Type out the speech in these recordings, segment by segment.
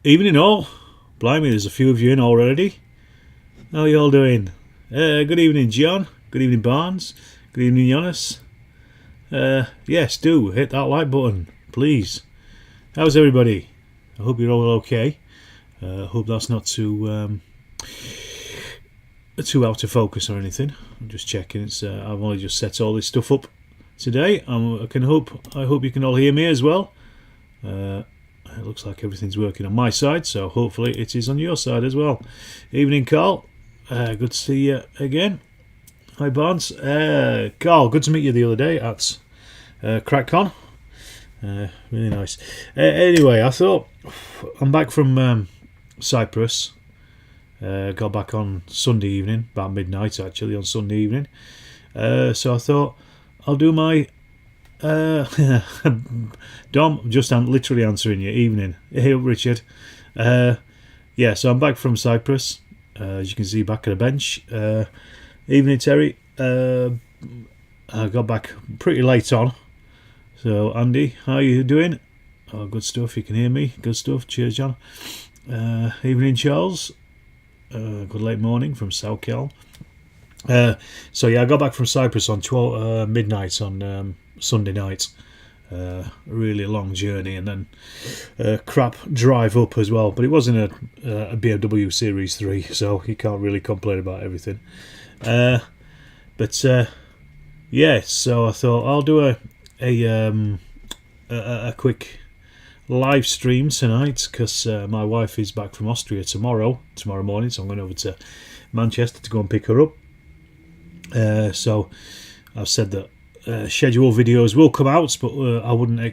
Evening all. Blimey, there's a few of you in already. How are you all doing? Good evening, John. Good evening, Barnes. Good evening, Jonas. Yes, do hit that like button, please. How's everybody? I hope you're all okay. Hope that's not too out of focus or anything. I'm just checking. I've only just set all this stuff up today. I hope you can all hear me as well. It looks like everything's working on my side, so hopefully it is on your side as well. Evening, Carl. Good to see you again. Hi, Barnes. Carl, good to meet you the other day at CrackCon. Really nice. Anyway, I thought I'm back from Cyprus. Got back on Sunday evening, about midnight actually on Sunday evening. So I thought I'll do my Dom, just literally answering you. Evening. Hey, Richard. So I'm back from Cyprus. As you can see, back at a bench. Evening, Terry. I got back pretty late on. So, Andy, how are you doing? Oh, good stuff. You can hear me. Good stuff. Cheers, John. Evening, Charles. Good late morning from South Cal. I got back from Cyprus on midnight on Sunday night. Really long journey, and then crap drive up as well. But it wasn't a BMW Series 3, so you can't really complain about everything. So I thought I'll do a quick live stream tonight because my wife is back from Austria tomorrow morning, so I'm going over to Manchester to go and pick her up. So I've said that scheduled videos will come out, but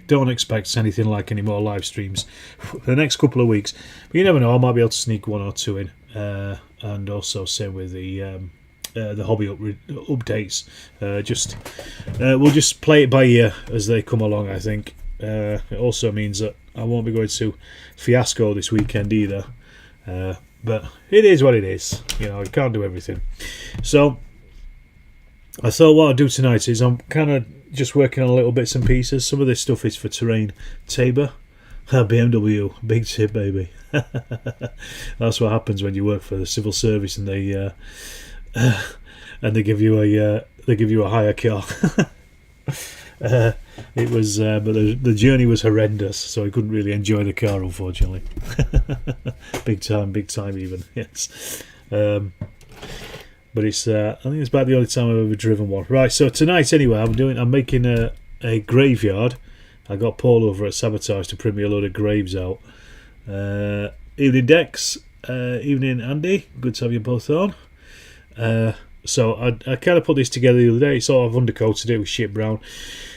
don't expect anything like any more live streams for the next couple of weeks. But you never know, I might be able to sneak one or two in, and also same with the hobby updates. We'll just play it by ear as they come along. I think it also means that I won't be going to Fiasco this weekend either. But it is what it is. You can't do everything. So I thought what I'd do tonight is I'm kind of just working on little bits and pieces. Some of this stuff is for Terrain Tabor. BMW, big tip, baby. That's what happens when you work for the civil service and they give you a hire car. It was, but the journey was horrendous, so I couldn't really enjoy the car, unfortunately. big time even. Yes. But it's I think it's about the only time I've ever driven one. Right, so tonight anyway, I'm making a graveyard. I got Paul over at Sabotage to print me a load of graves out. Evening, Dex. Evening, Andy. Good to have you both on. So I kind of put this together the other day. It's sort of undercoated it with shit brown.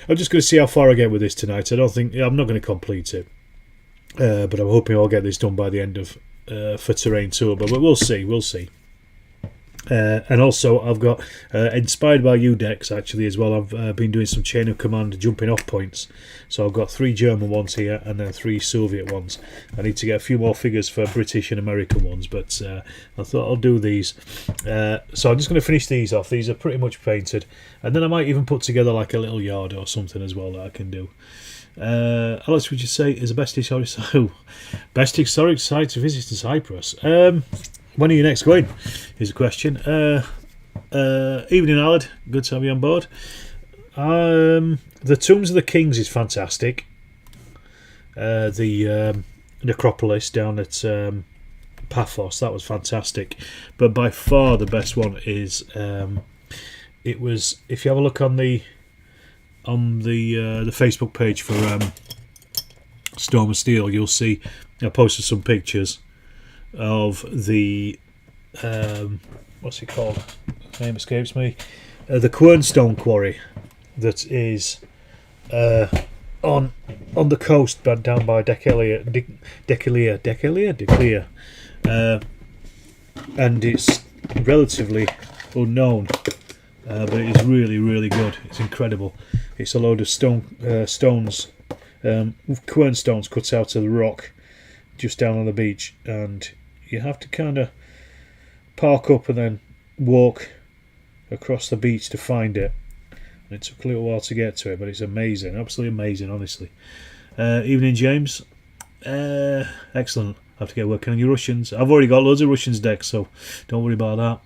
I'm just going to see how far I get with this tonight. I'm not going to complete it, but I'm hoping I'll get this done by the end of for Terrain Tour. But we'll see. And also I've got inspired by you decks actually as well. I've been doing some chain of command jumping off points, so I've got 3 German ones here and then 3 Soviet ones. I need to get a few more figures for British and American ones, but I thought I'll do these. So I'm just going to finish these off. These are pretty much painted, and then I might even put together like a little yard or something as well that I can do. Alex, would you say is the best historic site to visit in Cyprus? When are you next going? Is a question. Evening, Alad. Good to have you on board. The Tombs of the Kings is fantastic. The necropolis down at Paphos, that was fantastic. But by far the best one is it was. If you have a look on the Facebook page for Storm of Steel, you'll see I posted some pictures of the what's it called? His name escapes me. The Quernstone quarry that is on the coast, but down by Decalia, and it's relatively unknown, but it is really, really good. It's incredible. It's a load of stones, quernstones cut out of the rock, just down on the beach, and you have to kind of park up and then walk across the beach to find it. And it took a little while to get to it, but it's amazing, absolutely amazing, honestly. Evening, James. Excellent. have to get working on your Russians. I've already got loads of Russians decks, so don't worry about that.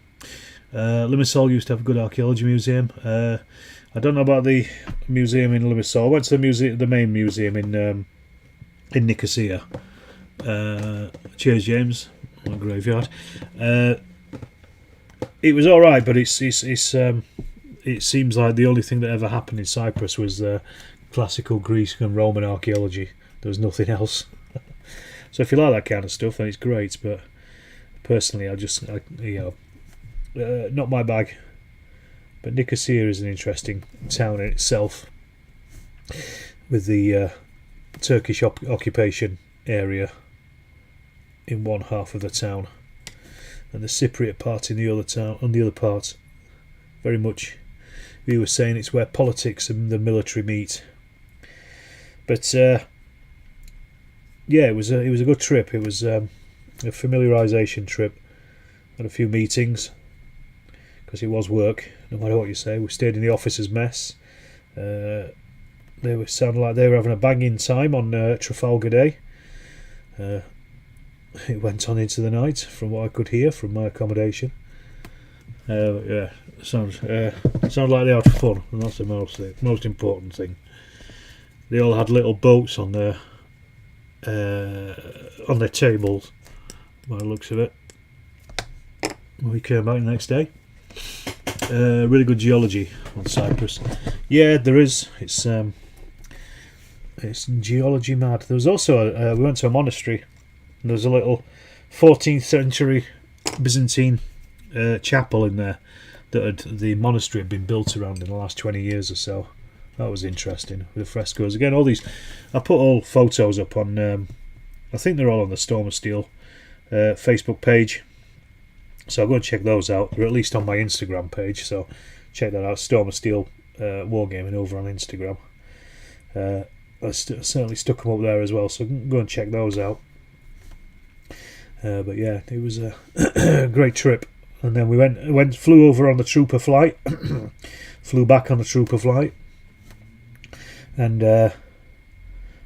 Limassol used to have a good archaeology museum. I don't know about the museum in Limassol. I went to the main museum in Nicosia. Cheers, James. On a graveyard. It was all right, but it seems like the only thing that ever happened in Cyprus was classical Greek and Roman archaeology. There was nothing else. So if you like that kind of stuff, then it's great. But personally, not my bag. But Nicosia is an interesting town in itself, with the Turkish occupation area in one half of the town, and the Cypriot part in the other town. On the other part, very much, we were saying it's where politics and the military meet. But yeah, it was a good trip. It was a familiarisation trip. Had a few meetings because it was work. No matter what you say, we stayed in the officers' mess. They sounded like they were having a banging time on Trafalgar Day. It went on into the night, from what I could hear from my accommodation. Yeah, sounds like they had fun, and that's the most important thing. They all had little boats on their tables, by the looks of it. We came back the next day. Really good geology on Cyprus. Yeah, there is. It's geology mad. There was also we went to a monastery. And there's a little 14th century Byzantine chapel in there that the monastery had been built around in the last 20 years or so. That was interesting, with the frescoes. Again, all these, I put all photos up on, I think they're all on the Storm of Steel Facebook page. So I'll go and check those out. They're at least on my Instagram page, so check that out. Storm of Steel Wargaming over on Instagram. I certainly stuck them up there as well, so go and check those out. But yeah, it was a great trip. And then we flew over on the trooper flight, flew back on the trooper flight, and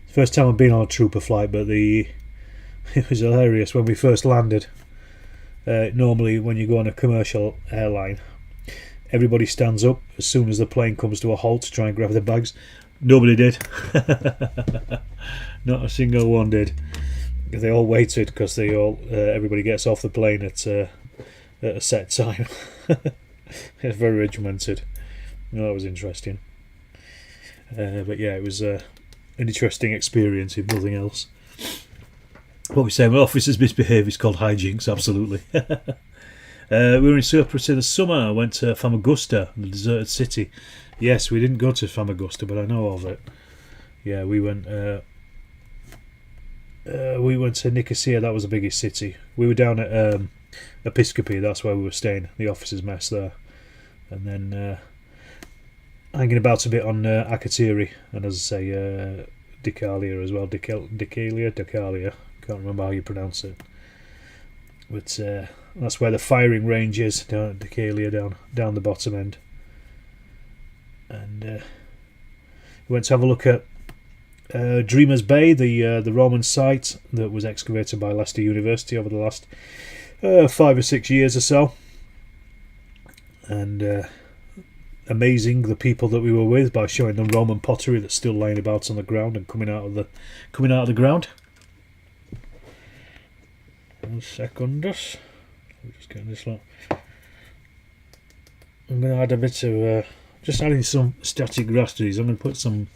first time I've been on a trooper flight, but it was hilarious when we first landed. Normally, when you go on a commercial airline, everybody stands up as soon as the plane comes to a halt to try and grab their bags. Nobody did. Not a single one did. They all waited because everybody gets off the plane at a set time. It's very regimented. That was interesting. But yeah, it was an interesting experience, if nothing else. What we say, when officers misbehave, it's called hijinks, absolutely. We were in Cyprus in the summer. I went to Famagusta, the deserted city. Yes, we didn't go to Famagusta, but I know of it. Yeah, we went to Nicosia. That was the biggest city. We were down at Episcopi. That's where we were staying, the officers' mess there. And then hanging about a bit on Akatiri, and as I say, Decalia as well. Decalia. Can't remember how you pronounce it. But that's where the firing range is, down at Decalia, down the bottom end. And we went to have a look at Dreamers Bay, the Roman site that was excavated by Leicester University over the last 5 or 6 years or so. And amazing the people that we were with, by showing them Roman pottery that's still laying about on the ground and coming out of the ground. 1 second. I'm just getting this lot. I'm going to add a bit of just adding some static grass to these. I'm going to put some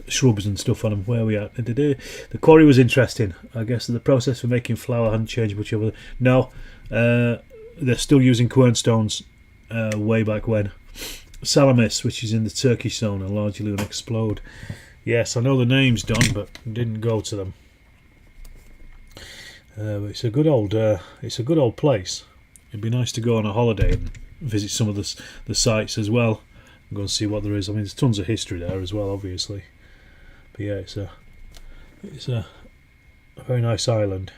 shrubs and stuff on them. Where we at? The quarry was interesting. I guess the process for making flour hadn't changed much over. No, they're still using quernstones way back when. Salamis, which is in the Turkish zone, and largely unexploded. Yes, I know the names, Don, but didn't go to them. But it's a good old place. It'd be nice to go on a holiday and visit some of the sites as well, and go and see what there is. I mean, there's tons of history there as well, obviously. But yeah, it's a very nice island.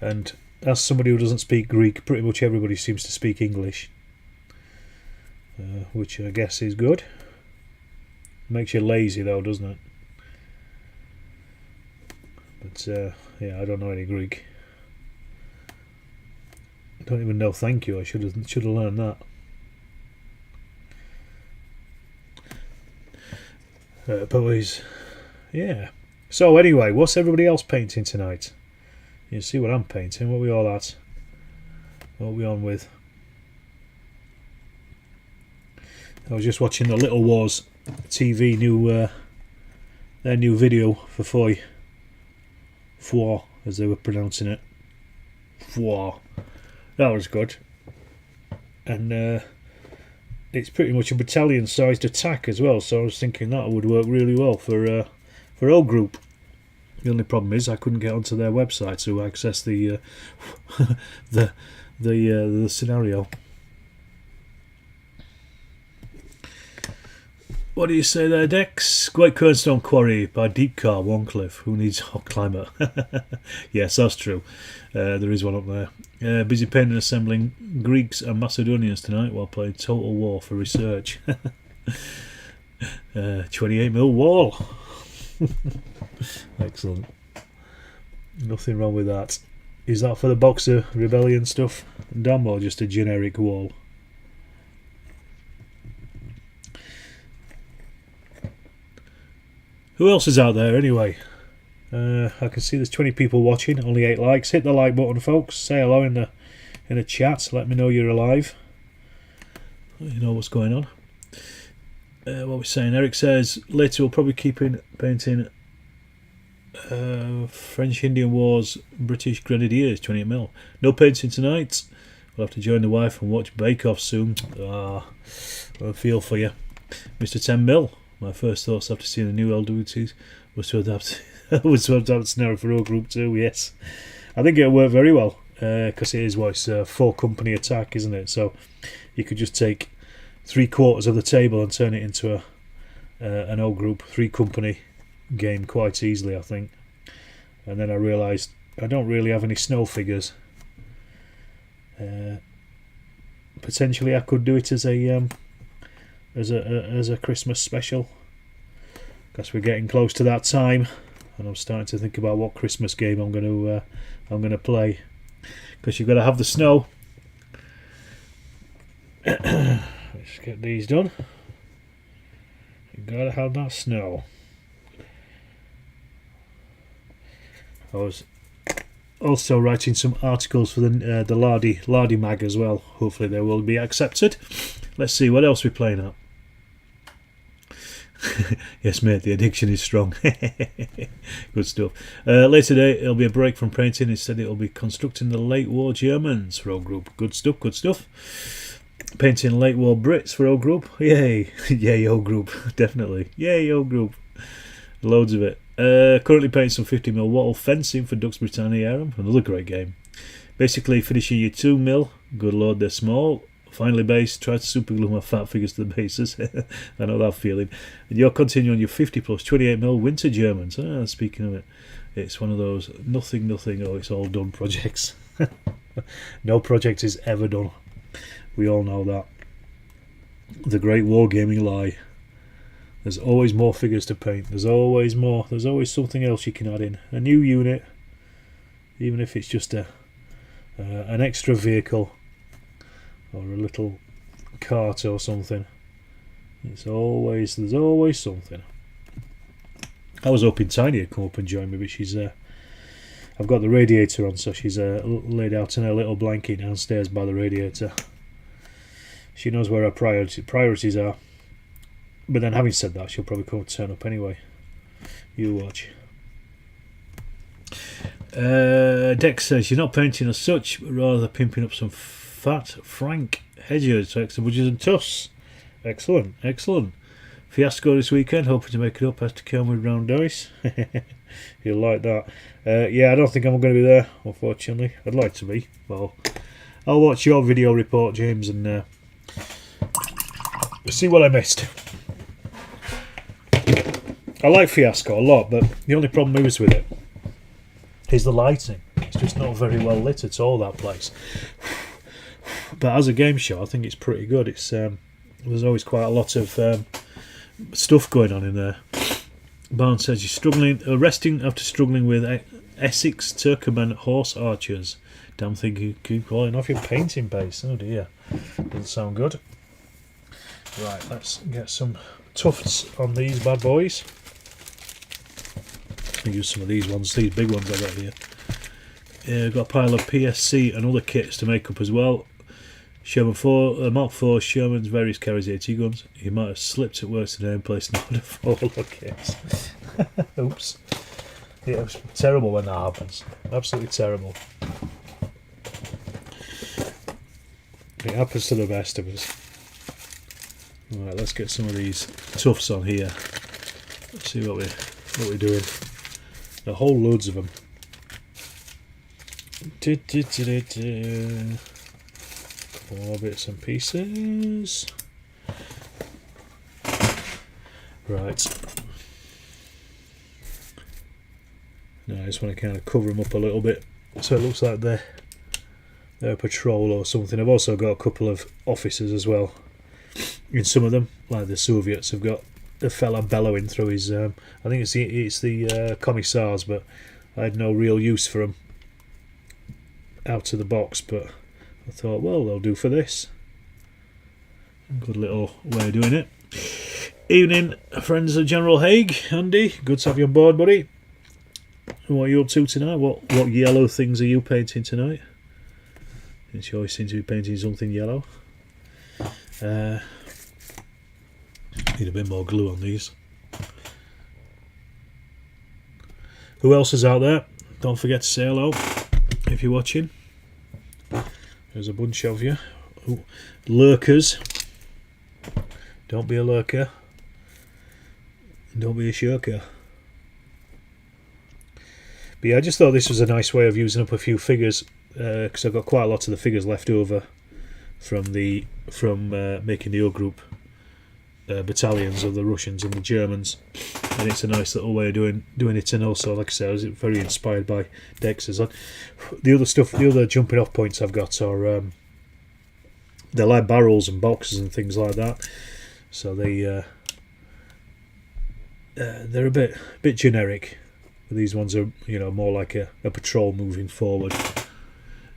And as somebody who doesn't speak Greek, pretty much everybody seems to speak English, which I guess is good. Makes you lazy though, doesn't it? But yeah, I don't know any Greek. Don't even know thank you. I should have learned that. But yeah. So anyway, what's everybody else painting tonight? You see what I'm painting. What we all at? What we on with? I was just watching the Little Wars TV their new video for Four, as they were pronouncing it. Four. That was good. And it's pretty much a battalion-sized attack as well. So I was thinking that would work really well for O Group. The only problem is I couldn't get onto their website to access the the scenario. What do you say there, Dex? Great Kernstone Quarry by Deep Car, Warncliffe. Who needs hot climate? Yes, that's true. There is one up there. Busy painting and assembling Greeks and Macedonians tonight while playing Total War for research. 28mm wall. Excellent. Nothing wrong with that. Is that for the Boxer Rebellion stuff, Dom, or just a generic wall? Who else is out there anyway? I can see there's 20 people watching, only 8 likes. Hit the like button, folks. Say hello in the chat. Let me know you're alive. Let you know what's going on. What we're saying, Eric says later we'll probably keep painting French Indian Wars British Grenadiers 28mm. No painting tonight. We'll have to join the wife and watch Bake Off soon. I feel for you, Mr. 10mm. My first thoughts after seeing the new LWTs was to adapt scenario for O Group 2. Yes, I think it'll work very well because it is it's a 4-company attack, isn't it? So you could just take 3/4 of the table and turn it into an O Group 3-company game quite easily, I think. And then I realised I don't really have any snow figures. Potentially, I could do it as a Christmas special, because we're getting close to that time, and I'm starting to think about what Christmas game I'm going to play, because you've got to have the snow. Let's get these done. You've got to have that snow. I was also writing some articles for the Lardy mag as well. Hopefully they will be accepted. Let's see what else we're playing at. Yes, mate, the addiction is strong. Good stuff. Later today, it'll be a break from painting. Instead, it'll be constructing the late war Germans for O Group. Good stuff, good stuff. Painting late war Brits for O Group. Yay. Yay, O Group. Definitely. Yay, O Group. Loads of it. Currently painting some 50mm wattle fencing for Dux Britannia Aram. Another great game. Basically finishing your 2mm. Good lord, they're small. Finally base, try to super glue my fat figures to the bases. I know that feeling. And you're continuing your 50 plus 28mm winter Germans. Speaking of it, it's one of those nothing, oh, it's all done projects. No project is ever done. We all know that. The great Wargaming lie. There's always more figures to paint. There's always more. There's always something else you can add in. A new unit, even if it's just an extra vehicle, or a little cart or something. There's always something. I was hoping Tiny would come up and join me, but she's I've got the radiator on, so she's laid out in her little blanket downstairs by the radiator. She knows where her priorities are. But then, having said that, she'll probably come and turn up anyway. You watch. Dex says you're not painting as such, but rather pimping up some fat Frank Hedges to extra budgets and tuss. Excellent, excellent. Fiasco this weekend, hoping to make it up. Has to come with round dice. You'll like that. Yeah, I don't think I'm going to be there, unfortunately. I'd like to be. Well, I'll watch your video report, James, and see what I missed. I like Fiasco a lot, but the only problem is with it is the lighting. It's just not very well lit at all, that place. But as a game show, I think it's pretty good. It's there's always quite a lot of stuff going on in there. Barnes says you're struggling, resting after struggling with Essex Turkoman Horse Archers. Damn thing you keep falling off your painting base. Oh dear. Doesn't sound good. Right, let's get some tufts on these bad boys. I'll use some of these ones, these big ones I got here. I've got a pile of PSC and other kits to make up as well. Sherman 4, Mark 4, Sherman's various carries AT guns. You might have slipped at work today and placed an order for all the kits. Oops. Yeah, it was terrible when that happens. Absolutely terrible. It happens to the best of us. Alright, let's get some of these tufts on here. Let's see what we're doing. There are whole loads of them. Couple more bits and pieces. Right. Now I just want to kind of cover them up a little bit so it looks like they're a patrol or something. I've also got a couple of officers as well. In some of them, like the Soviets, have got a fella bellowing through his. I think it's the commissars, but I had no real use for them out of the box. But I thought, well, they'll do for this. Good little way of doing it. Evening, friends of General Haig. Andy, good to have you on board, buddy. What are you up to tonight? What yellow things are you painting tonight? You always seem to be painting something yellow. Need a bit more glue on these. Who else is out there? Don't forget to say hello if you're watching. There's a bunch of you. Ooh, lurkers. Don't be a lurker. Don't be a shirker. But yeah, I just thought this was a nice way of using up a few figures because I've got quite a lot of the figures left over from making the O group battalions of the Russians and the Germans, and it's a nice little way of doing it. And also, like I said, I was very inspired by Dexter's. The other stuff, the other jumping off points I've got are they're like barrels and boxes and things like that. So they're a bit generic. These ones are, more like a patrol moving forward.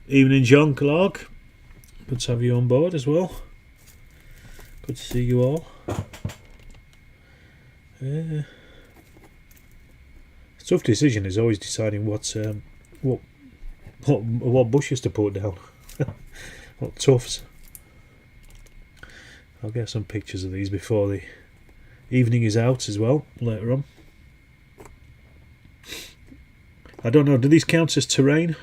Evening, John Clark. Good to have you on board as well. Good to see you all. Tough decision is always deciding what bushes to put down. What tufts. I'll get some pictures of these before the evening is out as well later on. I don't know, do these count as terrain?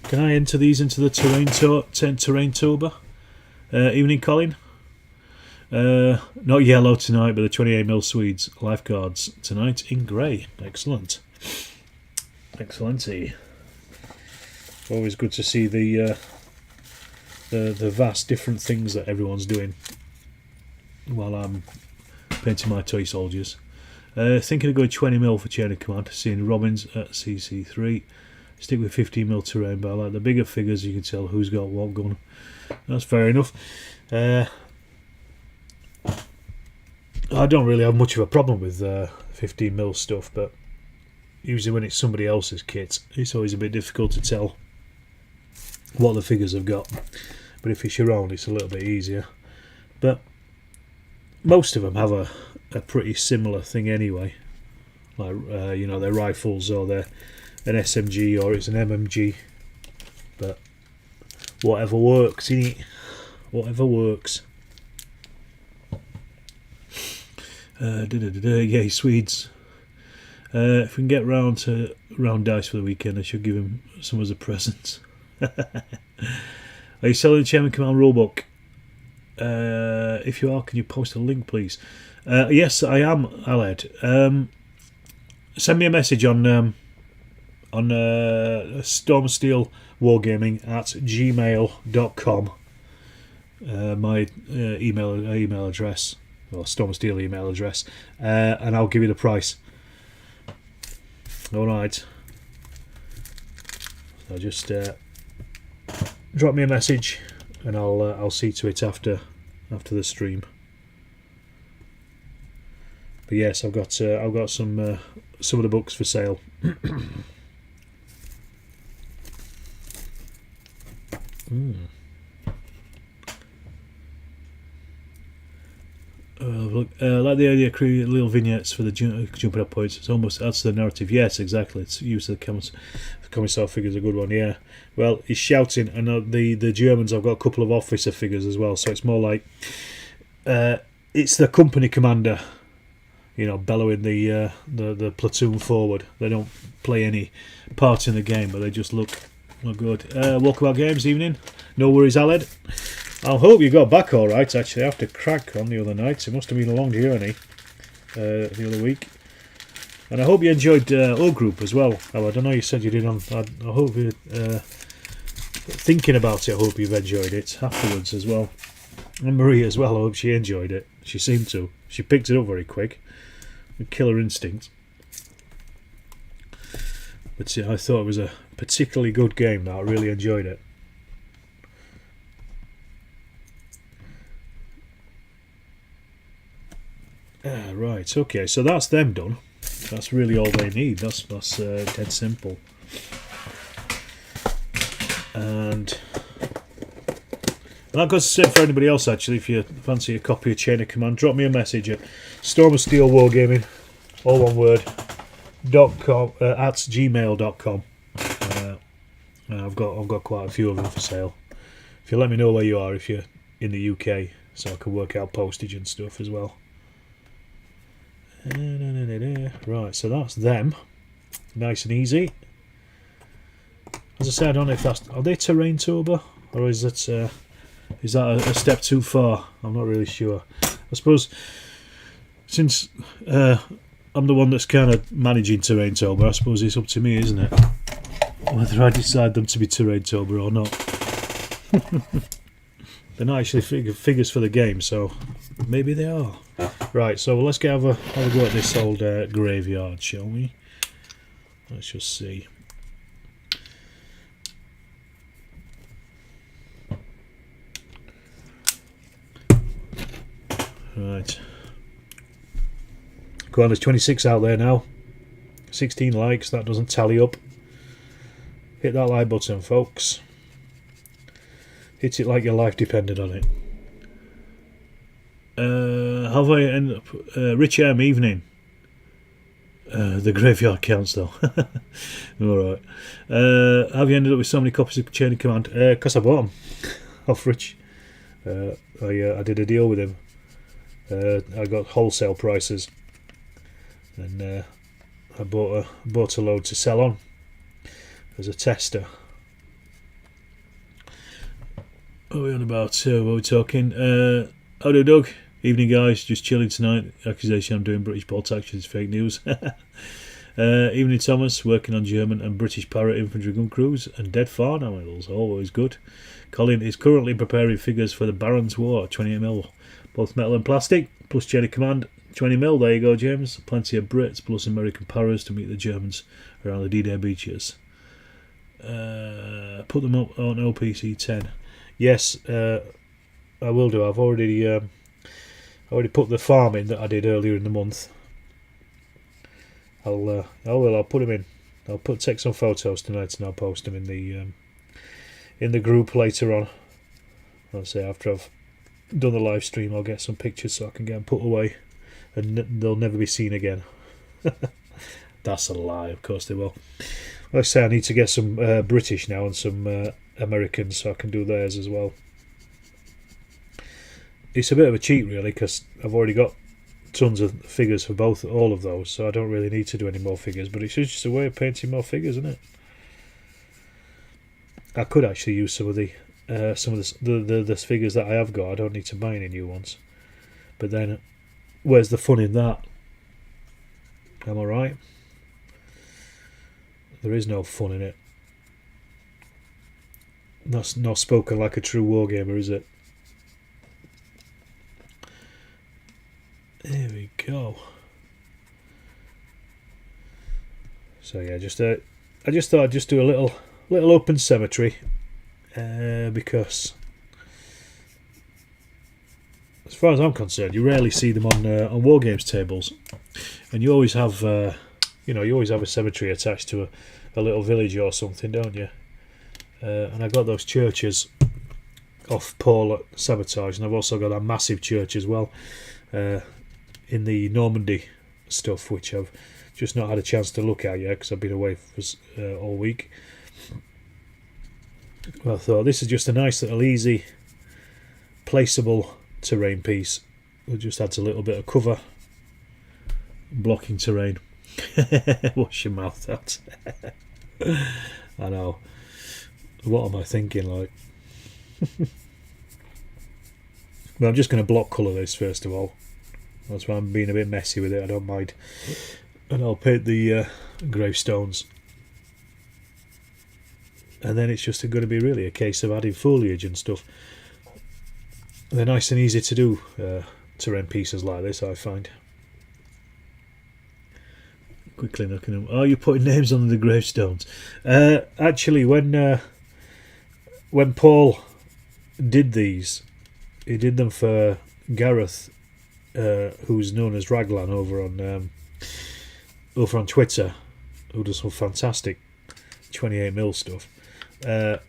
Can I enter these into the terrain tober? Evening, Colin. Not yellow tonight, but the 28mm Swedes lifeguards tonight in grey. Excellent. Excellency. Always good to see the vast different things that everyone's doing while I'm painting my toy soldiers. Thinking of going 20mm for chain of command. Seeing Robbins at CC3. Stick with 15mm terrain, but I like the bigger figures. You can tell who's got what gun. That's fair enough. I don't really have much of a problem with 15mm stuff, but usually when it's somebody else's kit, it's always a bit difficult to tell what the figures have got. But if it's your own, it's a little bit easier. But most of them have a pretty similar thing anyway. Like their rifles, or they're an SMG, or it's an MMG. But whatever works, innit? Whatever works. Yay, Swedes. If we can get round dice for the weekend, I should give him some as a present. Are you selling the Chairman Command rulebook? If you are, can you post a link, please? Yes, I am, Aled. Send me a message on Storm Steel Wargaming at gmail.com. My email address, or Storm Steel email address, and I'll give you the price. Alright. So just drop me a message and I'll see to it after the stream. But yes, I've got some of the books for sale. Look, like the idea of creating little vignettes for the jumping up points. It's almost adds to the narrative. Yes, exactly. It's use of the commissar figure is a good one. Yeah. Well, he's shouting, and the Germans have got a couple of officer figures as well. So it's more like it's the company commander, bellowing the platoon forward. They don't play any part in the game, but they just look good. Walkabout Games evening. No worries, Aled. I hope you got back all right. Actually, after crack on the other night, it must have been a long journey the other week. And I hope you enjoyed O Group as well. I don't know. You said you did on. I hope you thinking about it. I hope you've enjoyed it afterwards as well. And Marie as well. I hope she enjoyed it. She seemed to. She picked it up very quick. With killer instinct. But I thought it was a particularly good game. That I really enjoyed it. Right, okay, so that's them done. That's really all they need. That's dead simple. And that goes the same for anybody else, actually. If you fancy a copy of Chain of Command, drop me a message at Storm of Steel Wargaming, all one word, .com, at gmail.com. I've got quite a few of them for sale. If you let me know where you are, if you're in the UK, so I can work out postage and stuff as well. Right, so that's them. Nice and easy. As I said, I don't know if that's... Are they terrain turbo? Or is that a step too far? I'm not really sure. I suppose since I'm the one that's kind of managing terrain turbo, I suppose it's up to me, isn't it? Whether I decide them to be terrain turbo or not. They're not actually figures for the game, so maybe they are. Right, so let's have a go at this old graveyard, shall we? Let's just see. Right. Go on, there's 26 out there now. 16 likes, that doesn't tally up. Hit that like button, folks. Hit it like your life depended on it. Have I ended up... Rich M, evening. The graveyard counts though. Alright. Have you ended up with so many copies of Chain of Command? Because I bought them off Rich. I did a deal with him. I got wholesale prices. And I bought a load to sell on as a tester. What are we on about? What are we talking? Howdy, Doug. Evening, guys. Just chilling tonight. Accusation I'm doing British poll taxes is fake news. Evening, Thomas. Working on German and British Parrot infantry gun crews and dead far animals. Always good. Colin is currently preparing figures for the Barons War, 28mm. Both metal and plastic, plus Chain of Command, 20mm. There you go, James. Plenty of Brits plus American Paras to meet the Germans around the D-Day beaches. Put them up on OPC 10. Yes, I will do. I've already put the farm in that I did earlier in the month. I'll put them in. I'll take some photos tonight and I'll post them in the group later on. I'll say after I've done the live stream, I'll get some pictures so I can get them put away, and they'll never be seen again. That's a lie. Of course they will. Like I say, I need to get some British now and some Americans so I can do theirs as well. It's a bit of a cheat really because I've already got tons of figures for all of those, so I don't really need to do any more figures, but it's just a way of painting more figures, isn't it? I could actually use some of the figures that I have got. I don't need to buy any new ones, but then where's the fun in that? Am I right? There is no fun in it. That's not spoken like a true wargamer, is it? There we go. So yeah, I just thought I'd just do a little open cemetery, because as far as I'm concerned, you rarely see them on wargames tables, and you always have you always have a cemetery attached to a little village or something, don't you? And I got those churches off Paul at Sabotage, and I've also got that massive church as well in the Normandy stuff, which I've just not had a chance to look at yet because I've been away for all week. Well, I thought this is just a nice little easy placeable terrain piece. It just adds a little bit of cover, blocking terrain. Wash your mouth out. I know. What am I thinking, like? Well, I'm just going to block colour this first of all. That's why I'm being a bit messy with it, I don't mind. And I'll paint the gravestones. And then it's just going to be really a case of adding foliage and stuff. They're nice and easy to do, terrain pieces like this, I find. Quickly looking at them. Oh, you're putting names on the gravestones. Actually, when Paul did these, he did them for Gareth, who's known as Raglan over on Twitter, who does some fantastic 28mm stuff. And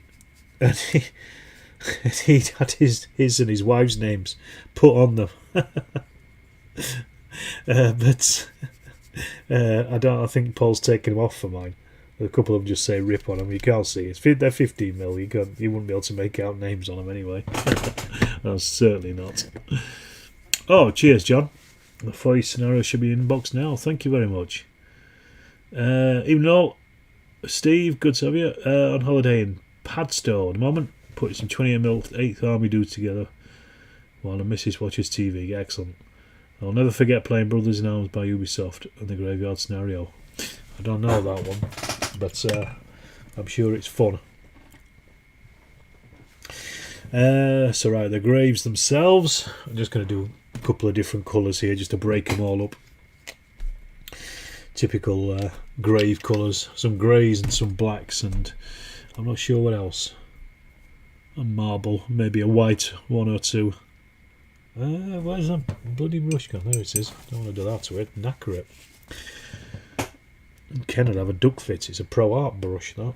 he had his and his wife's names put on them. But I think Paul's taken them off for mine. A couple of them just say rip on them. You can't see it. They're 15mm. You wouldn't be able to make out names on them anyway. No, certainly not. Oh, cheers, John. The 40 scenario should be in the box now. Thank you very much. Even though Steve, good to have you. On holiday in Padstow at the moment. Putting some 28mm 8th Army dudes together while the missus watches TV. Excellent. I'll never forget playing Brothers in Arms by Ubisoft and the Graveyard Scenario. I don't know that one, but I'm sure it's fun. So right, the graves themselves, I'm just going to do a couple of different colours here just to break them all up. Typical grave colours, some greys and some blacks, and I'm not sure what else. A marble, maybe a white one or two. Where's that bloody brush gone? There it is. Don't want to do that to it. Knacker it. Cannot have a duck fit. It's a Pro Art brush, that.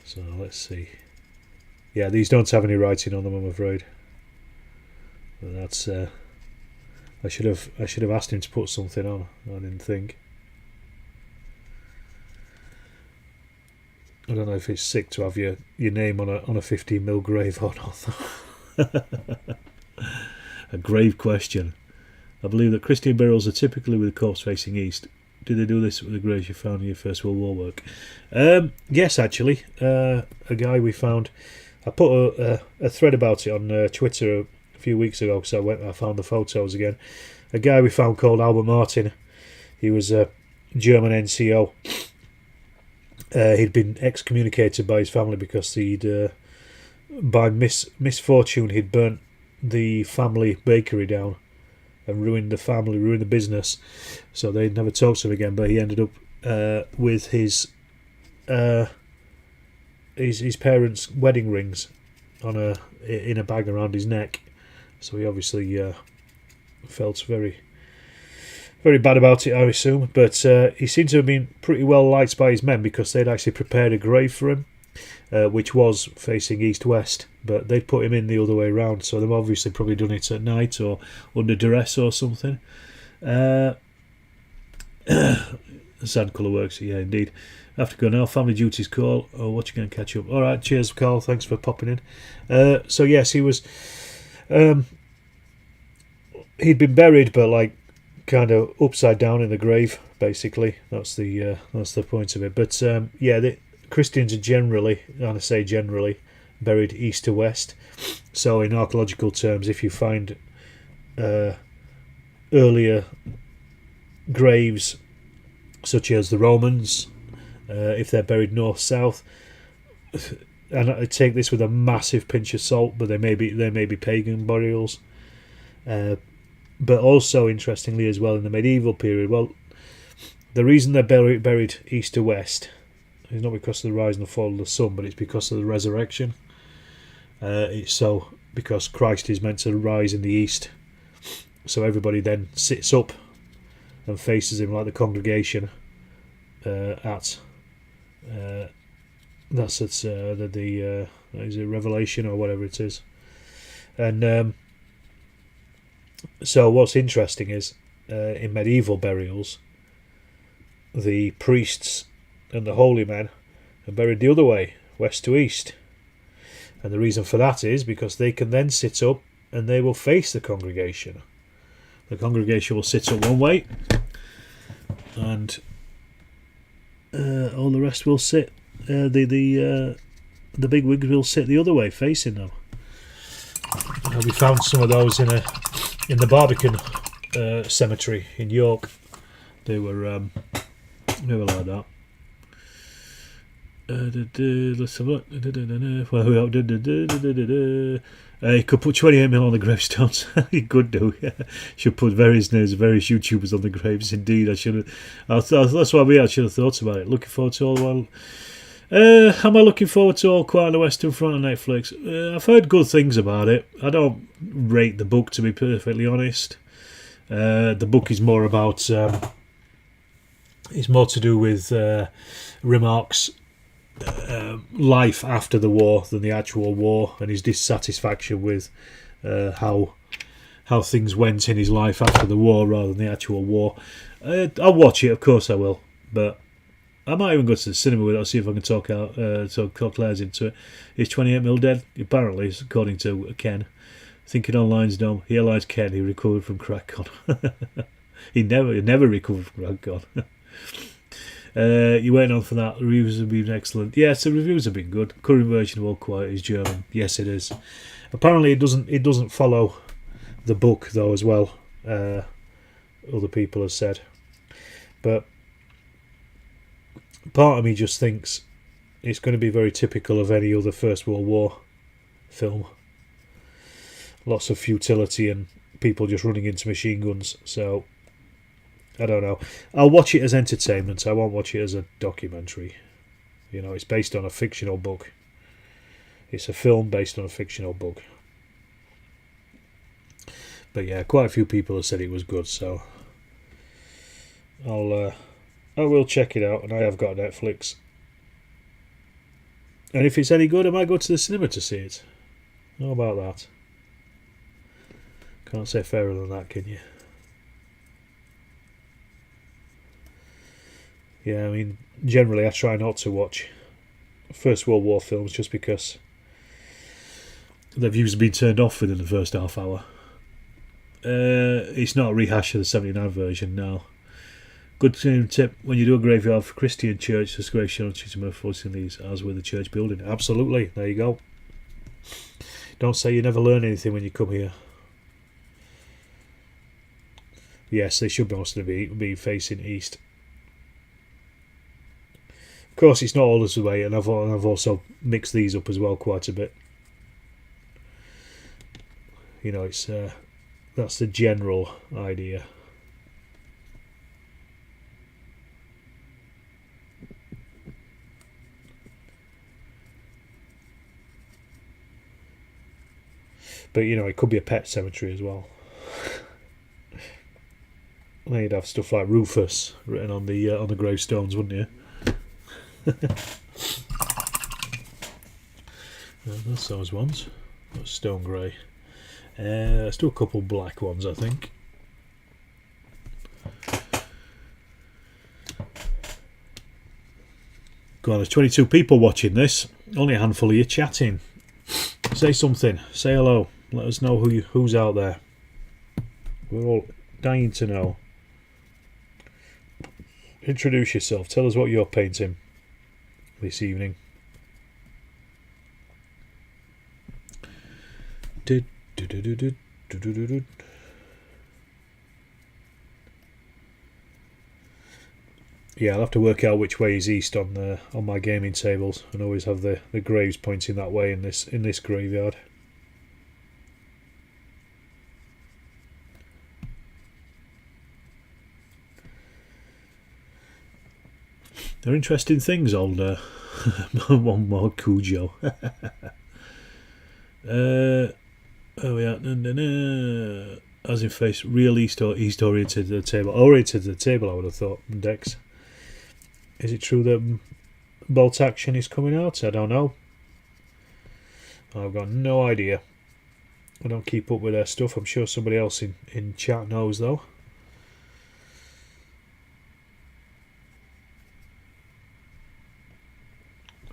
So let's see. Yeah, these don't have any writing on them, I'm afraid. But that's. I should have asked him to put something on. I didn't think. I don't know if it's sick to have your name on a 15mm grave or not. A grave question. I believe that Christian burials are typically with the corpse facing east. Did they do this with the graves you found in your First World War work? Yes, actually. A guy we found. I put a thread about it on Twitter a few weeks ago, so I found the photos again. A guy we found called Albert Martin. He was a German NCO. He'd been excommunicated by his family because by misfortune, he'd burnt the family bakery down and ruined the business. So they never talked to him again. But he ended up with his parents' wedding rings in a bag around his neck. So he obviously felt very, very bad about it, I assume, but he seemed to have been pretty well liked by his men because they'd actually prepared a grave for him, which was facing east-west, but they'd put him in the other way around, so they've obviously probably done it at night or under duress or something. Sad colour works, yeah, indeed. I have to go now. Family duties call. Oh, what you going to catch up? All right, cheers, Carl. Thanks for popping in. So yes, he was. He'd been buried, but like kind of upside down in the grave. Basically, that's the point of it. But yeah, the Christians are generally, and I say generally, buried east to west. So in archaeological terms, if you find earlier graves, such as the Romans, if they're buried north-south, and I take this with a massive pinch of salt, but they may be pagan burials. But also, interestingly as well, in the medieval period, well, the reason they're buried east to west is not because of the rise and the fall of the sun, but it's because of the resurrection. It's so because Christ is meant to rise in the east, so everybody then sits up and faces him like the congregation at That's it's is it Revelation or whatever it is. And so what's interesting is in medieval burials, the priests and the holy men are buried the other way, west to east. And the reason for that is because they can then sit up and they will face the congregation. The congregation will sit up one way, and all the rest will sit. The big wigs will sit the other way, facing them. We found some of those in the Barbican cemetery in York. They were like that. Let's have a look. You could put 28mm on the gravestones. You could do, yeah. Should put various names of various YouTubers on the graves. Indeed, I should have. That's what I should have thought about it. Looking forward to all. Am I looking forward to All Quiet on the Western Front on Netflix? I've heard good things about it. I don't rate the book, to be perfectly honest. The book is more about. It's more to do with Remarque's life after the war than the actual war, and his dissatisfaction with how things went in his life after the war rather than the actual war. I'll watch it, of course I will, but I might even go to the cinema with it. I'll see if I can talk Claire's into it. Is 28mm dead? Apparently, according to Ken. Thinking Online's dumb. He allies Ken. He recovered from crack con. he never recovered from crack con. You waiting on for that? The reviews have been excellent. Yes, the reviews have been good. Current version of All Quiet is German. Yes, it is. Apparently, it doesn't follow the book though as well. Other people have said, but part of me just thinks it's going to be very typical of any other First World War film. Lots of futility and people just running into machine guns. So I don't know. I'll watch it as entertainment. I won't watch it as a documentary. You know, it's based on a fictional book. It's a film based on a fictional book. But yeah, quite a few people have said it was good, so I will check it out, and I have got Netflix. And if it's any good, I might go to the cinema to see it. How about that? Can't say fairer than that, can you? Yeah, I mean, generally I try not to watch First World War films just because the views have been turned off within the first half hour. It's not a rehash of the 79 version, no. Good tip, when you do a graveyard for Christian church, the square on treatment forcing these as with the church building. Absolutely, there you go. Don't say you never learn anything when you come here. Yes, they should mostly be facing east. Of course, it's not all this way, and I've also mixed these up as well quite a bit. You know, it's that's the general idea. But you know, it could be a pet cemetery as well. Well, you'd have stuff like Rufus written on the gravestones, wouldn't you? That's those ones. That's stone grey. Let's do a couple black ones, I think. Go on, there's 22 people watching this. Only a handful of you chatting. Say something. Say hello. Let us know who's out there. We're all dying to know. Introduce yourself. Tell us what you're painting this evening. Yeah, I'll have to work out which way is east on my gaming tables, and always have the graves pointing that way in this graveyard. They're interesting things, old one more Cujo. Oh yeah, as in face, real east oriented to the table. Oriented to the table, I would have thought. Dex. Is it true that Bolt Action is coming out. I don't know. I've got no idea. I don't keep up with their stuff. I'm sure somebody else in chat knows though.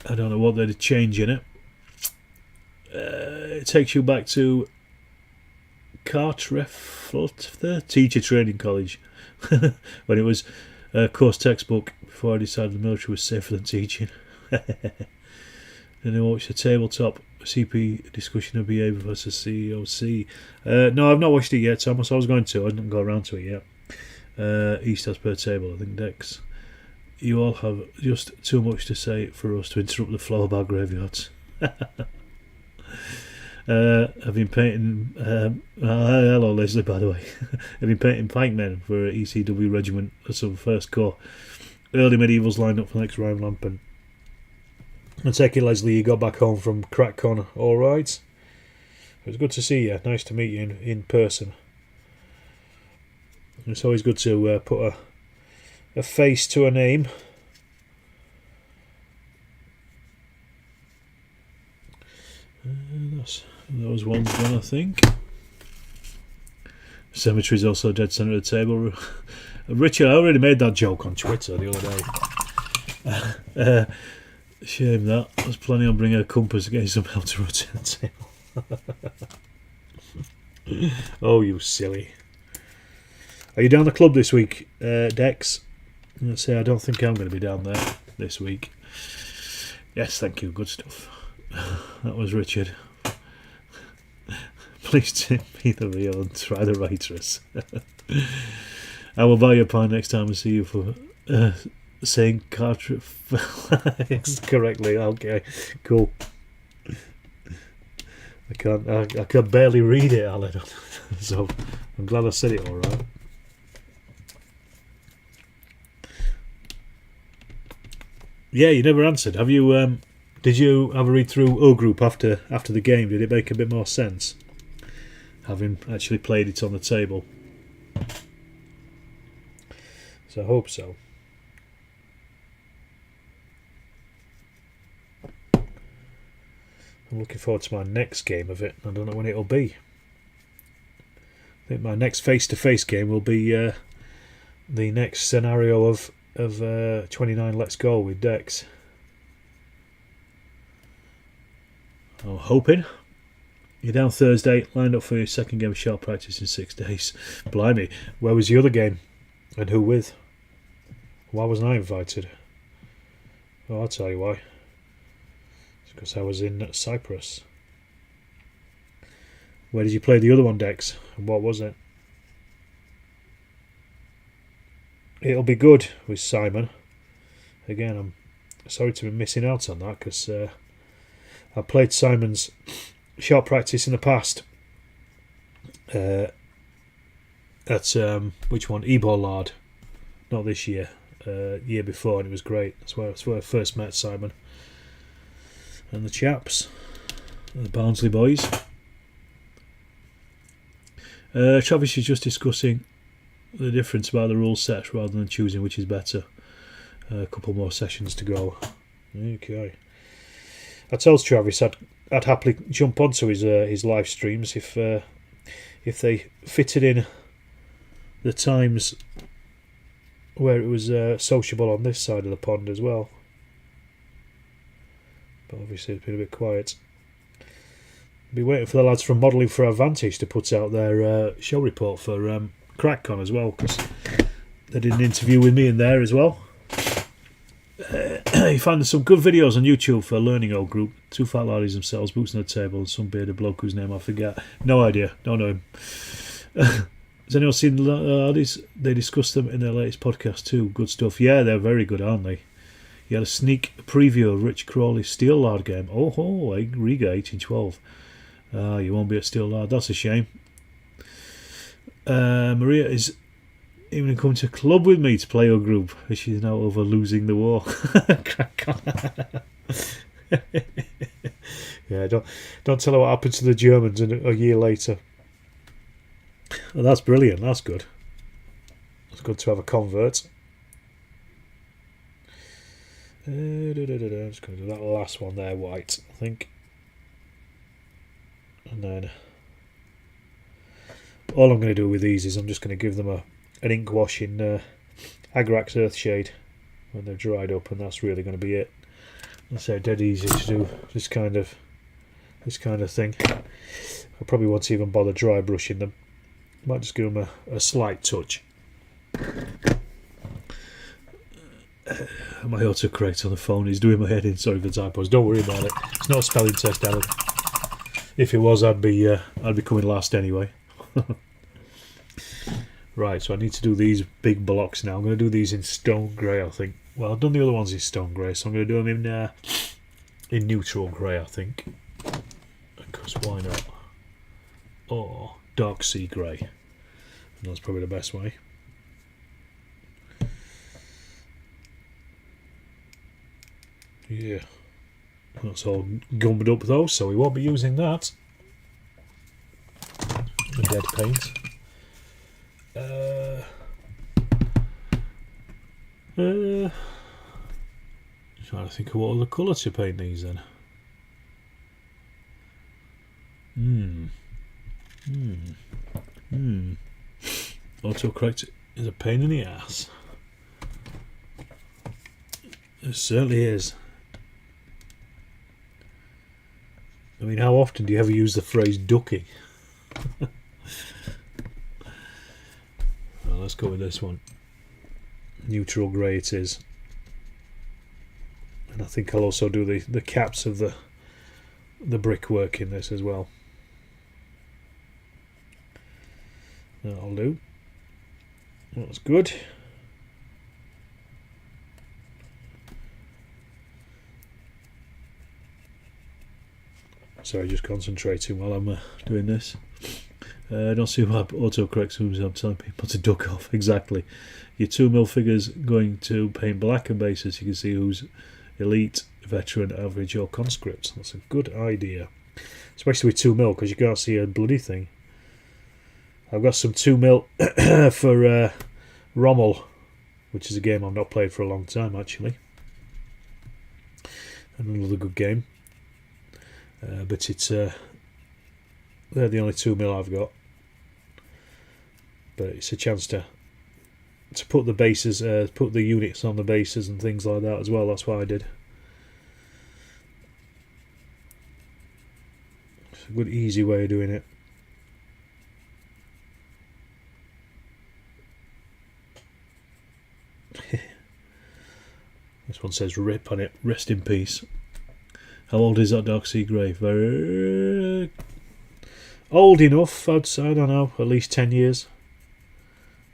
I don't know what they're changing it. It takes you back to the Teacher Training College when it was a course textbook before I decided the military was safer than teaching. Then I watched the tabletop CP discussion of behaviour versus COC. No, I've not watched it yet, Thomas. I was going to. I didn't go around to it yet. East as per table, I think, Dex. You all have just too much to say for us to interrupt the flow of our graveyards. I've been painting... hello, Leslie, by the way. I've been painting pikemen for ECW Regiment as of First Corps. Early medievals lined up for the next round Lampin. I take it, Leslie, you got back home from CrackCon all right? It was good to see you. Nice to meet you in person. It's always good to put a face to a name. Those ones done, I think. Cemetery's also dead centre of the table. Richard, I already made that joke on Twitter the other day. Shame that. I was planning on bringing a compass against some help to rotate the table. Oh, you silly. Are you down the club this week, Dex? Let's say I don't think I'm going to be down there this week. Yes, thank you. Good stuff. That was Richard. Please tip me the real and try the waitress. I will buy you a pint next time I see you for saying cartridge correctly. Okay, cool. I can barely read it, Alan. So I'm glad I said it all right. Yeah, you never answered. Have you? Did you have a read through O Group after the game? Did it make a bit more sense, having actually played it on the table? So I hope so. I'm looking forward to my next game of it. I don't know when it'll be. I think my next face-to-face game will be the next scenario of 29 Let's Go with Dex. I'm hoping. You're down Thursday, lined up for your second game of sharp practice in 6 days. Blimey, where was the other game? And who with? Why wasn't I invited? Oh, I'll tell you why. It's because I was in Cyprus. Where did you play the other one, Dex? And what was it? It'll be good with Simon. Again, I'm sorry to be missing out on that because I played Simon's sharp practice in the past at which one? Ebolard. Not this year, year before, and it was great. That's where I first met Simon and the chaps, the Barnsley boys. Travis is just discussing the difference about the rule set rather than choosing which is better. A couple more sessions to go. Okay. I told Travis I'd happily jump onto his live streams if they fitted in the times where it was sociable on this side of the pond as well. But obviously it's been a bit quiet. Be waiting for the lads from Modelling for Advantage to put out their show report for CrackCon as well, because they did an interview with me in there as well. You find some good videos on YouTube for Learning O Group. 2 fat laddies themselves, boots on the table, and some bearded bloke whose name I forget. No idea, don't know him. Has anyone seen the laddies? They discussed them in their latest podcast too. Good stuff. Yeah, they're very good, aren't they? You had a sneak preview of Rich Crawley's Steel Lard game. Oh, Riga 1812. You won't be at Steel Lard. That's a shame. Maria is even coming to club with me to play her group, as she's now over losing the war. Yeah, don't tell her what happened to the Germans a year later. Well, that's brilliant. That's good. It's good to have a convert. I'm just going to do that last one there, white, I think. And then all I'm going to do with these is I'm just going to give them an ink wash in Agrax Earthshade when they've dried up, and that's really going to be it. That's so dead easy to do this kind of thing. I probably won't even bother dry brushing them. Might just give them a slight touch. My autocorrect on the phone is doing my head in. Sorry for the typos. Don't worry about it. It's not a spelling test, Alan. If it was, I'd be coming last anyway. Right, so I need to do these big blocks now. I'm going to do these in stone grey, I think. Well, I've done the other ones in stone grey, so I'm going to do them in neutral grey, I think. Because why not? Or dark sea grey. And that's probably the best way. Yeah. That's all gummed up though, so we won't be using that. The dead paint. Trying to think of what other colour to paint these in. Autocorrect is a pain in the ass. It certainly is. I mean, how often do you ever use the phrase ducking? Well, let's go with this one. Neutral grey it is. And I think I'll also do the caps of the brickwork in this as well. That'll do. That's good. Sorry, just concentrating while I'm doing this. Don't see why autocorrect zooms. I'm telling people to duck off. Exactly. Your 2mm figures going to paint black and bases. You can see who's elite, veteran, average, or conscript. That's a good idea, especially with 2mm because you can't see a bloody thing. I've got some 2mm for Rommel, which is a game I've not played for a long time actually. And another good game. But it's they're the only 2mm I've got. But it's a chance to put the bases, put the units on the bases and things like that as well. That's what I did. It's a good, easy way of doing it. This one says "RIP" on it. Rest in peace. How old is that Dark Sea Grey? Very old enough, I'd say. I don't know, at least 10 years.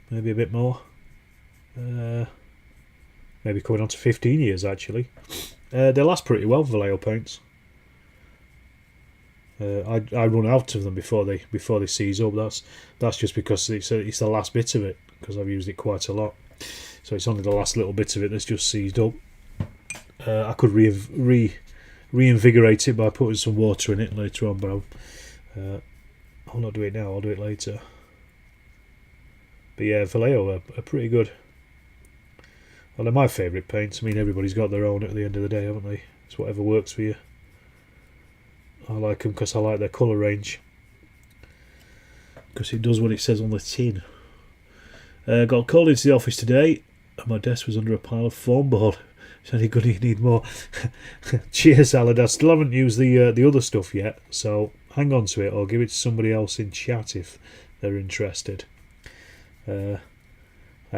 Maybe a bit more. Maybe coming on to 15 years, actually. They last pretty well, Vallejo paints. I run out of them before they seize up. That's just because it's the last bit of it, because I've used it quite a lot. So it's only the last little bit of it that's just seized up. I could reinvigorate it by putting some water in it later on, but I'll not do it now. I'll do it later. But yeah, Vallejo are pretty good. Well, they're my favourite paints. I mean, everybody's got their own at the end of the day, haven't they? It's whatever works for you. I like them because I like their colour range. Because it does what it says on the tin. Got called into the office today, and my desk was under a pile of foam board. Is any good? You need more. Cheers, Alad. I still haven't used the other stuff yet, so hang on to it or give it to somebody else in chat if they're interested. I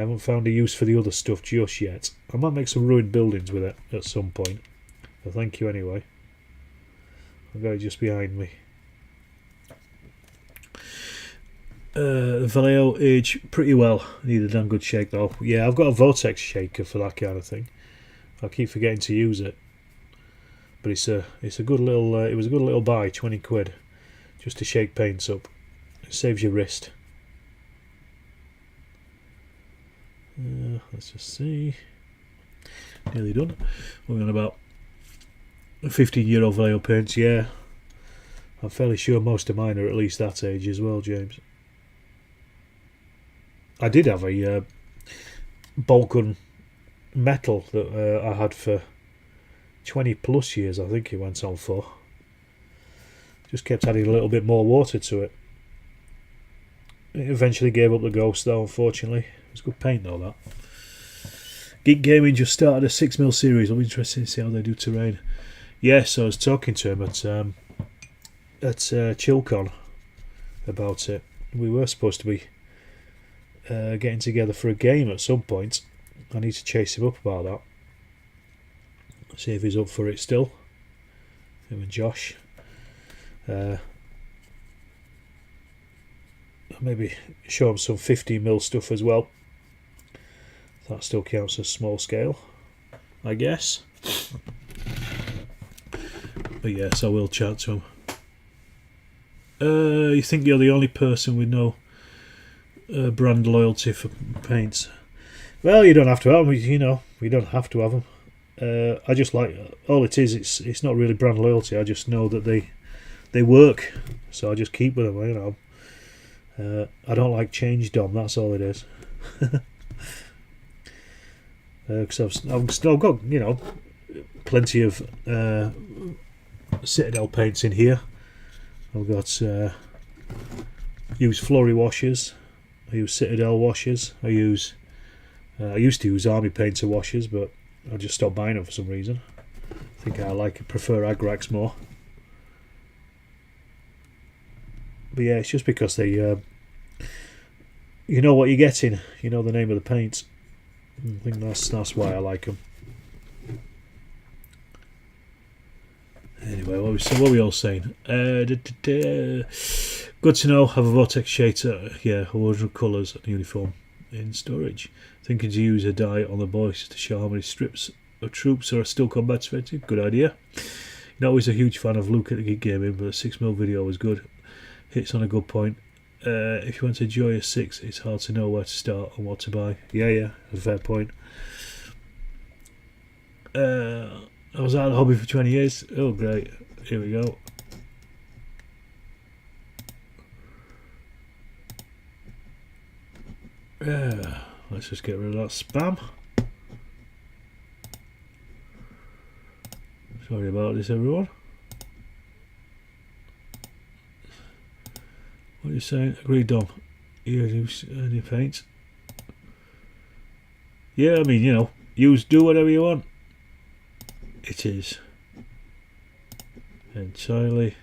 haven't found a use for the other stuff just yet. I might make some ruined buildings with it at some point. So thank you anyway. I've got it just behind me. Vallejo age pretty well. Need a damn good shake though. Yeah, I've got a vortex shaker for that kind of thing. I keep forgetting to use it, but it's a good little. It was a good little buy, 20 quid, just to shake paints up. It saves your wrist. Let's just see. Nearly done. We're on about 15-year-old Vallejo paints. Yeah, I'm fairly sure most of mine are at least that age as well, James. I did have a Balkan metal that I had for 20 plus years, I think he went on for. Just kept adding a little bit more water to it. It eventually gave up the ghost though, unfortunately. It was good paint though, that. Geek Gaming just started a 6mm series. I'm interested to see how they do terrain. Yes, I was talking to him at Chilcon about it. We were supposed to be getting together for a game at some point. I need to chase him up about that. See if he's up for it still. Him and Josh. Maybe show him some 15mm stuff as well. That still counts as small scale, I guess. But yes, I will chat to him. You think you're the only person with no brand loyalty for paints? Well, you don't have to have them. You know, you don't have to have them. I just like, all it is. It's not really brand loyalty. I just know that they work, so I just keep with them. You know, I don't like change, Dom. That's all it is. Because I've still got, you know, plenty of Citadel paints in here. I've got use Flurry washers. I use Citadel washers. I used to use Army Painter washers, but I just stopped buying them for some reason. I think I prefer Agrax more. But yeah, it's just because they, you know what you're getting. You know the name of the paint. I think that's why I like them. Anyway, what were we all saying? Good to know. Have a vortex shader. Yeah, 100 colours and uniform in storage. Thinking to use a dye on the boys to show how many strips of troops are still combat effective. Good idea. You're not always a huge fan of Luke at the Geek Gaming, but the 6mm video was good. Hits on a good point. If you want to enjoy a 6, it's hard to know where to start and what to buy. Yeah, a fair point. I was out of the hobby for 20 years. Oh, great. Here we go. Let's just get rid of that spam. Sorry about this, everyone. What are you saying? Agreed, Dom. You use any paints? Yeah, I mean, you know, do whatever you want. It is entirely.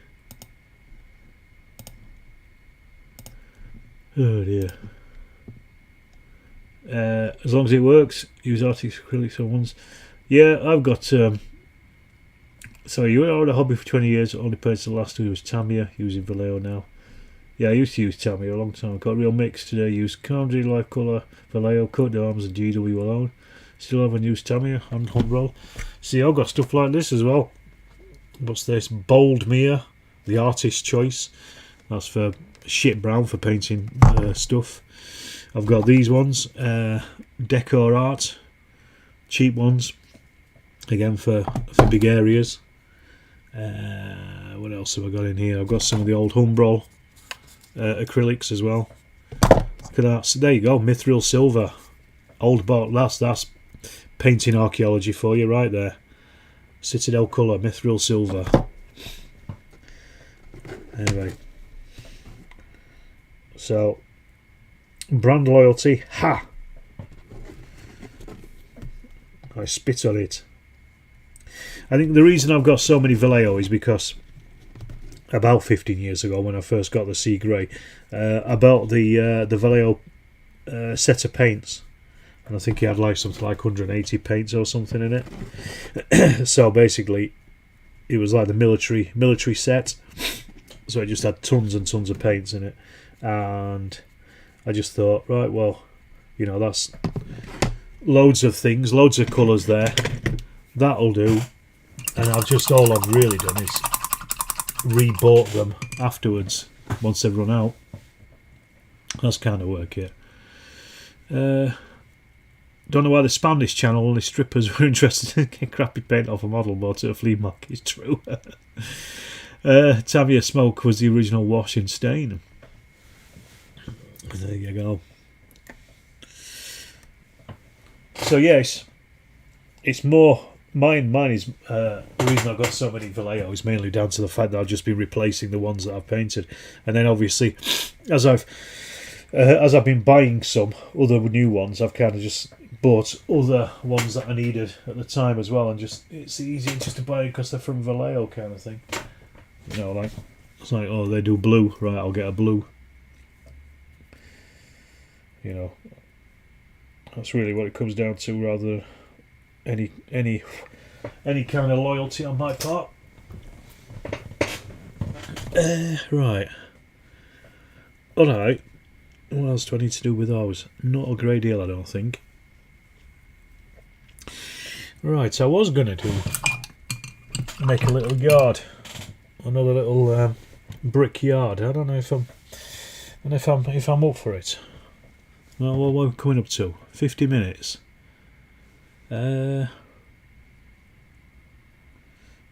Oh dear. As long as it works, use Arctic acrylics on ones. Yeah, I've got. So you were out of hobby for 20 years. Only person the last two was Tamiya, using Vallejo now. Yeah, I used to use Tamiya a long time. Got a real mix today. Used Carmody, Life Colour, Vallejo, Cut Arms, and GW alone. Still haven't used Tamiya and Humbrol. See, I've got stuff like this as well. What's this? Bold Mia, the artist's choice. That's for shit brown for painting stuff. I've got these ones, Decor Art, cheap ones, again for big areas. What else have I got in here? I've got some of the old Humbrol acrylics as well. Look at that. So there you go, Mithril Silver, old bottle. That's painting archaeology for you right there. Citadel colour, Mithril Silver. Anyway, so brand loyalty, ha! I spit on it. I think the reason I've got so many Vallejo is because about 15 years ago, when I first got the Sea Grey, I bought the Vallejo set of paints, and I think he had like something like 180 paints or something in it. So basically, it was like the military set. So it just had tons and tons of paints in it, and I just thought, right, well, you know, that's loads of things, loads of colours there. That'll do. And all I've really done is rebought them afterwards once they've run out. That's kind of work, yeah. Don't know why they spammed this channel. Only strippers were interested in getting crappy paint off a model bought at a flea market. It's true. Tamiya Smoke was the original wash and stain. There you go. So yes, it's more mine is the reason I've got so many Vallejo is mainly down to the fact that I've just been replacing the ones that I've painted, and then obviously as I've been buying some other new ones, I've kind of just bought other ones that I needed at the time as well, and just it's easier just to buy because they're from Vallejo kind of thing. You know, like it's like, oh, they do blue, right? I'll get a blue. You know, that's really what it comes down to, rather than any kind of loyalty on my part. Right. Alright. What else do I need to do with those? Not a great deal, I don't think. Right, I was going to make a little yard. Another little brick yard. I don't know if I'm up for it. Well, what are we coming up to? 50 minutes. I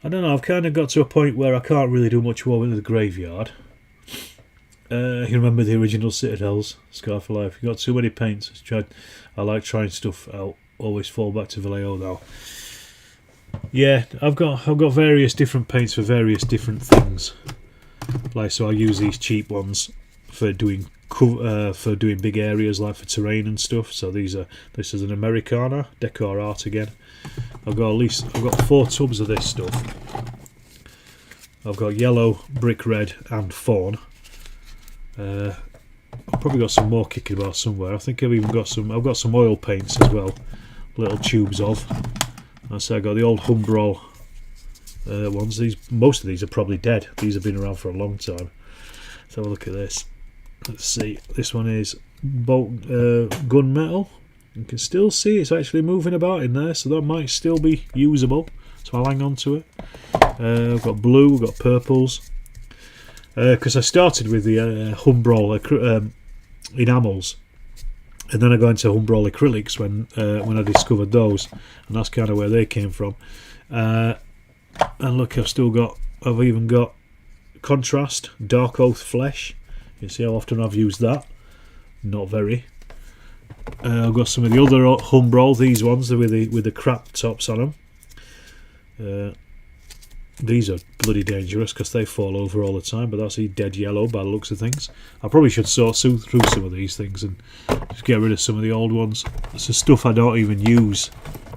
don't know, I've kind of got to a point where I can't really do much more with the graveyard. You remember the original Citadels, Scar for Life. You got too many paints. I like trying stuff out. Always fall back to Vallejo though. Yeah, I've got various different paints for various different things. Like, so I use these cheap ones for doing big areas, like for terrain and stuff. So this is an Americana Decor Art again. I've got 4 tubs of this stuff. I've got yellow, brick red, and fawn. I've probably got some more kicking about somewhere. I think I've got some oil paints as well, little tubes of. So I got the old Humbrol ones. Most of these are probably dead. These have been around for a long time. Let's have a look at this. Let's see. This one is gunmetal. You can still see it's actually moving about in there, so that might still be usable. So I'll hang on to it. I've got blue, I've got purples. Because I started with the Humbrol enamels, and then I got into Humbrol acrylics when I discovered those, and that's kind of where they came from. And look, I've even got contrast, dark oath flesh. You see how often I've used that? Not very. I've got some of the other Humbrol, these ones with the crap tops on them. These are bloody dangerous because they fall over all the time, but that's dead yellow by the looks of things. I probably should sort through some of these things and just get rid of some of the old ones. It's the stuff I don't even use,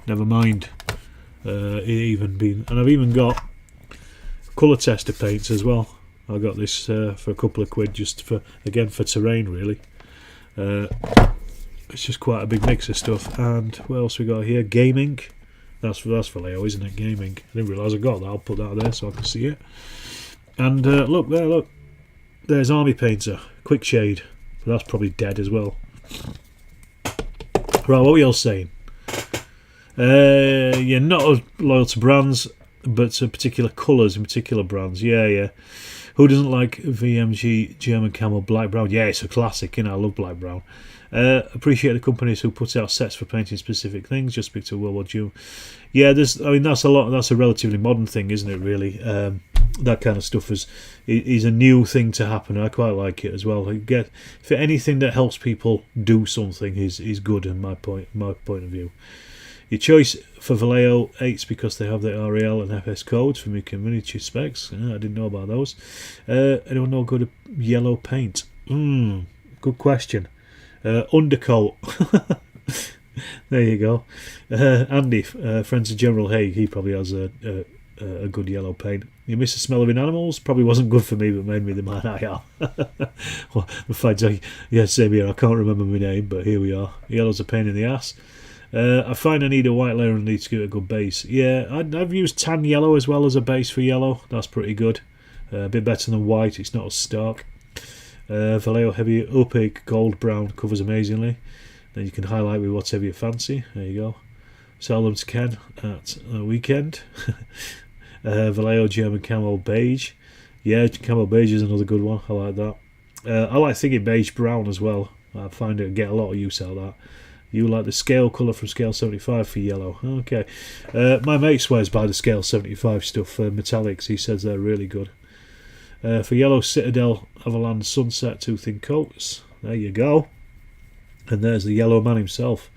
never mind it even being. And I've even got colour tester paints as well. I got this for a couple of quid, just for terrain really. It's just quite a big mix of stuff. And what else we got here? Gaming. That's Vallejo, isn't it? Gaming. I didn't realise I got that. I'll put that there so I can see it. And look there, look. There's Army Painter, Quick Shade. But that's probably dead as well. Right, what were you all saying? You're not loyal to brands, but to particular colours in particular brands. Yeah. Who doesn't like VMG German Camel Black Brown? Yeah, it's a classic, I love Black Brown. Appreciate the companies who put out sets for painting specific things. Just speak to World War II. Yeah, that's a relatively modern thing, isn't it? Really, that kind of stuff is a new thing to happen. I quite like it as well. For anything that helps people do something is good in my point of view. Your choice for Vallejo 8s because they have the RAL and FS codes for making miniature specs. I didn't know about those. Anyone know good yellow paint? Good question. Undercoat. There you go. Andy, friends of General Haig, he probably has a good yellow paint. You miss the smell of animals? Probably wasn't good for me, but made me the man I am. Well, same here. I can't remember my name, but here we are. Yellow's a pain in the ass. I find I need a white layer and need to get a good base. Yeah, I've used tan yellow as well as a base for yellow. That's pretty good. A bit better than white. It's not as stark. Vallejo Heavy Opaque Gold Brown covers amazingly. Then you can highlight with whatever you fancy. There you go. Sell them to Ken at a weekend. Vallejo German Camel Beige. Yeah, Camel Beige is another good one. I like that. I like thinking Beige Brown as well. I find I get a lot of use out of that. You like the scale colour from Scale 75 for yellow. Okay. My mate swears by the Scale 75 stuff for metallics. He says they're really good. For yellow, Citadel Avalanche Sunset 2 thin coats. There you go. And there's the yellow man himself.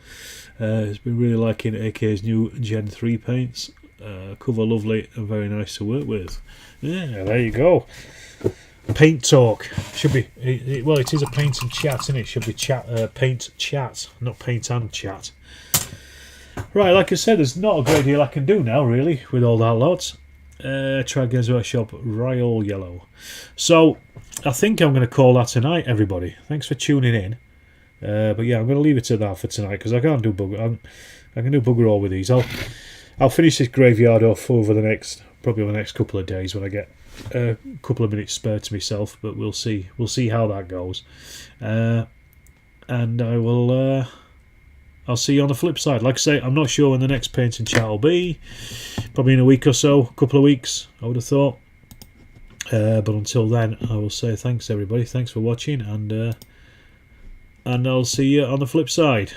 Has been really liking AK's new Gen 3 paints. Cover lovely and very nice to work with. Yeah, there you go. Paint talk should be well. It is a paint and chat, isn't it? Should be paint chat, not paint and chat. Right, like I said, there's not a great deal I can do now, really, with all that lot. Try Games Workshop Royal Yellow. So I think I'm going to call that tonight, everybody. Thanks for tuning in. But yeah, I'm going to leave it at that for tonight because I can't do bugger. I can do bugger all with these. I'll finish this graveyard off over the next couple of days when I get a couple of minutes spare to myself. But we'll see how that goes, and I will. I'll see you on the flip side. Like I say, I'm not sure when the next paint and chat will be. Probably in a week or so, a couple of weeks, I would have thought. But until then, I will say thanks, everybody. Thanks for watching, and I'll see you on the flip side.